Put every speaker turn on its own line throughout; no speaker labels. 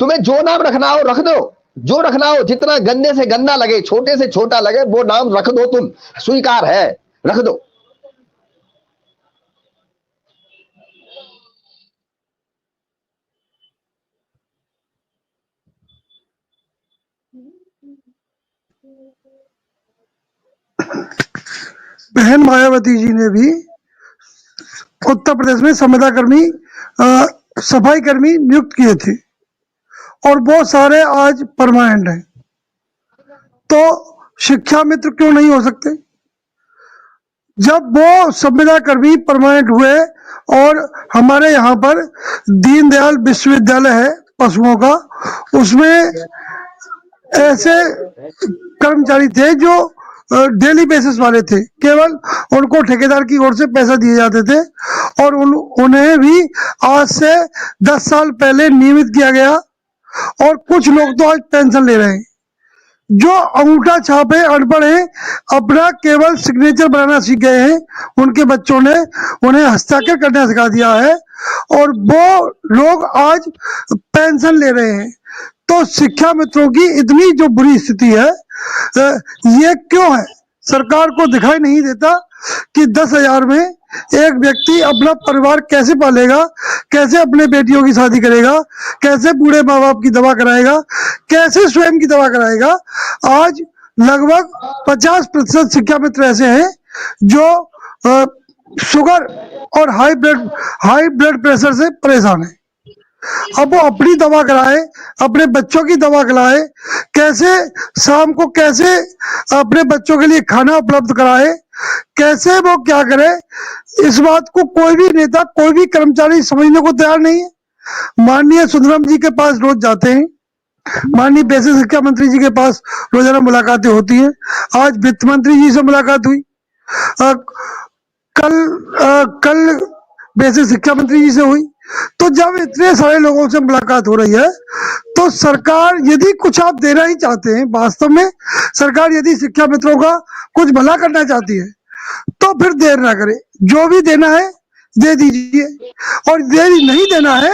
तुम्हें जो नाम रखना हो रख दो, जो रखना हो, जितना गंदे से गंदा लगे, छोटे से छोटा लगे, वो नाम रख दो, तुम स्वीकार है, रख दो।
बहन मायावती जी ने भी उत्तर प्रदेश में संविदा कर्मी, सफाई कर्मी नियुक्त किए थे और वो सारे आज परमानेंट हैं। तो शिक्षा मित्र क्यों नहीं हो सकते? जब वो संविदा कर्मी परमानेंट हुए और हमारे यहाँ पर दीनदयाल विश्वविद्यालय है पशुओं का, उसमें ऐसे कर्मचारी थे जो डेली बेसिस वाले थे, केवल उनको ठेकेदार की ओर से पैसा दिए जाते थे और उन्हें भी आज से 10 साल पहले नियमित किया गया और कुछ लोग तो आज पेंशन ले रहे हैं। जो अंगूठा छापे अनपढ़ हैं, अपना केवल सिग्नेचर बनाना सीख गए हैं, उनके बच्चों ने उन्हें हस्ताक्षर करना सिखा दिया है और वो लोग आज पेंशन ले रहे हैं। तो शिक्षा मित्रों की इतनी जो बुरी स्थिति है, ये क्यों है? सरकार को दिखाई नहीं देता कि 10,000 में एक व्यक्ति अपना परिवार कैसे पालेगा, कैसे अपने बेटियों की शादी करेगा, कैसे बूढ़े माँ बाप की दवा कराएगा, कैसे स्वयं की दवा कराएगा। आज लगभग 50% शिक्षा मित्र ऐसे हैं जो शुगर और हाई ब्लड प्रेशर से परेशान है। अब वो अपनी दवा कराए, अपने बच्चों की दवा कराए, कैसे शाम को कैसे अपने बच्चों के लिए खाना उपलब्ध कराए, कैसे वो क्या करे, इस बात को कोई भी नेता, कोई भी कर्मचारी समझने को तैयार नहीं है। माननीय सुंदरम जी के पास रोज जाते हैं, माननीय बेसिक शिक्षा मंत्री जी के पास रोजाना मुलाकातें होती हैं। आज वित्त मंत्री जी से मुलाकात हुई, कल बेसिक शिक्षा मंत्री जी से हुई। तो जब इतने सारे लोगों से मुलाकात हो रही है, तो सरकार यदि कुछ आप देना ही चाहते हैं, वास्तव में सरकार यदि शिक्षा मित्रों का कुछ भला करना चाहती है, तो फिर देर ना करे, जो भी देना है दे दीजिए, और यदि नहीं देना है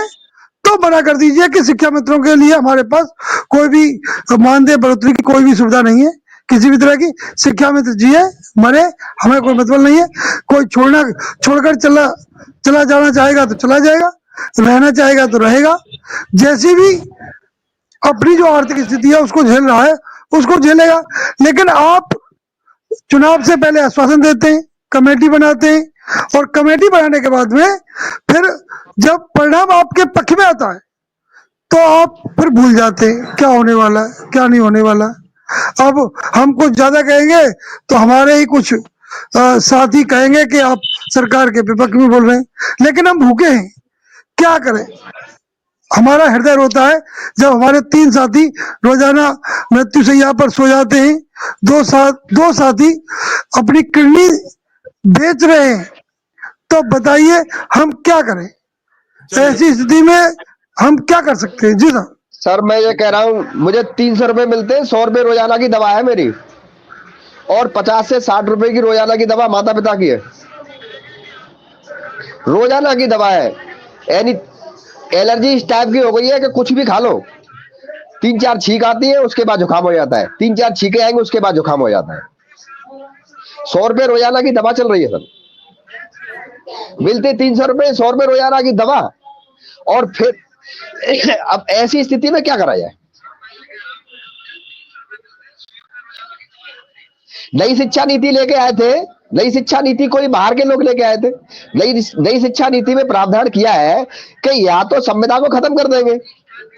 तो मना कर दीजिए कि शिक्षा मित्रों के लिए हमारे पास कोई भी मानदेय बढ़ोतरी की कोई भी सुविधा नहीं है, किसी भी तरह की। शिक्षा मित्र जिए मरे, हमें कोई मतलब नहीं है। कोई छोड़कर चला जाना चाहेगा तो चला जाएगा, रहना चाहेगा तो रहेगा। जैसी भी अपनी जो आर्थिक स्थिति है उसको झेल रहा है, उसको झेलेगा। लेकिन आप चुनाव से पहले आश्वासन देते हैं, कमेटी बनाते हैं, और कमेटी बनाने के बाद में फिर जब परिणाम आपके पक्ष में आता है तो आप फिर भूल जाते हैं क्या होने वाला है, क्या नहीं होने वाला। अब हम कुछ ज्यादा कहेंगे तो हमारे ही कुछ साथी कहेंगे कि आप सरकार के विपक्ष में बोल रहे हैं, लेकिन हम भूखे हैं, क्या करें। हमारा हृदय रोता है जब हमारे 3 साथी रोजाना मृत्युशैया पर सो जाते हैं, दो साथी अपनी किडनी बेच रहे हैं। तो बताइए हम क्या करें? ऐसी स्थिति में हम क्या कर सकते हैं? जी साहब।
सर मैं ये कह रहा हूँ, मुझे 300 रुपए मिलते हैं, 100 रुपए रोजाना की दवा है मेरी, और 50 से 60 रुपए की रोजाना की दवा माता पिता की है। रोजाना की दवा है। यानी एलर्जी इस टाइप की हो गई है कि कुछ भी खा लो, 3-4 छींक आती है, उसके बाद जुकाम हो जाता है, 3-4 छींके आएंगे, उसके बाद जुकाम हो जाता है। 100 रुपए रोजाना की दवा चल रही है सर, मिलते 300 रुपए, 100 रुपए रोजाना की दवा। और फिर अब ऐसी स्थिति में क्या करा जाए? नई शिक्षा नीति लेके आए थे, नई शिक्षा नीति कोई बाहर के लोग लेके आए थे। नई शिक्षा नीति में प्रावधान किया है कि या तो संविदा को खत्म कर देंगे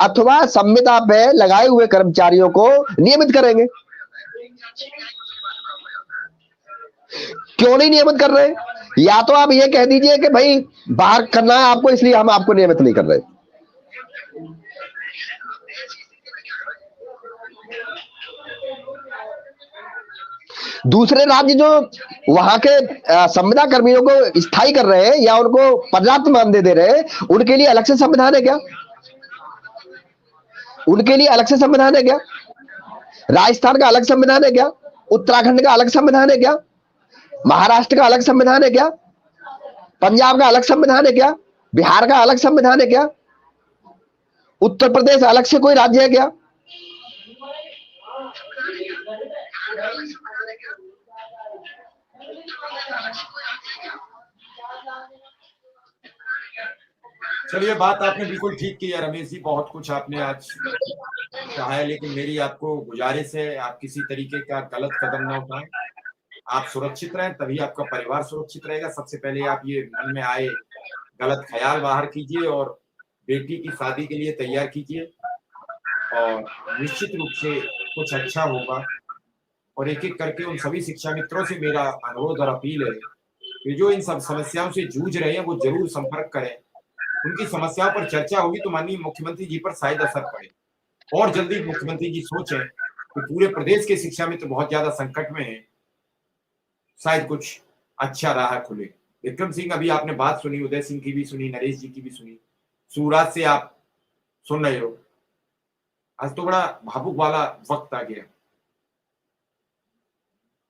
अथवा संविदा पे लगाए हुए कर्मचारियों को नियमित करेंगे। क्यों नहीं नियमित कर रहे? या तो आप ये कह दीजिए कि भाई बाहर करना है आपको, इसलिए हम आपको नियमित नहीं कर रहे। दूसरे राज्य जो वहां के संविदा कर्मियों को स्थायी कर रहे हैं या उनको पर्याप्त मानदेय दे रहे हैं, उनके लिए अलग से संविधान है क्या? उनके लिए अलग से संविधान है क्या? राजस्थान का अलग संविधान है क्या? उत्तराखंड का अलग संविधान है क्या? महाराष्ट्र का अलग संविधान है क्या? पंजाब का अलग संविधान है क्या? बिहार का अलग संविधान है क्या? उत्तर प्रदेश अलग से कोई राज्य है क्या?
चलिए, बात आपने बिल्कुल ठीक की है रमेश जी, बहुत कुछ आपने आज कहा है, लेकिन मेरी आपको गुजारिश है, आप किसी तरीके का गलत कदम ना उठाएं। आप सुरक्षित रहें, तभी आपका परिवार सुरक्षित रहेगा। सबसे पहले आप ये मन में आए गलत ख्याल बाहर कीजिए और बेटी की शादी के लिए तैयार कीजिए, और निश्चित रूप से कुछ अच्छा होगा। और एक-एक करके उन सभी शिक्षा मित्रों से मेरा अनुरोध और अपील है कि जो इन सब समस्याओं से जूझ रहे हैं, वो ज़रूर संपर्क करें। उनकी समस्याओं पर चर्चा होगी तो माननीय मुख्यमंत्री जी पर शायद असर पड़े, और जल्दी मुख्यमंत्री जी सोचें कि पूरे प्रदेश के शिक्षा मित्र बहुत ज़्यादा संकट में हैं, शायद कुछ अच्छा राह खुले। विक्रम सिंह, अभी आपने बात सुनी, उदय सिंह की भी सुनी, नरेश जी की भी सुनी, सूरज से आप सुन रहे हो। आज तो बड़ा भावुक वाला वक़्त आ गया।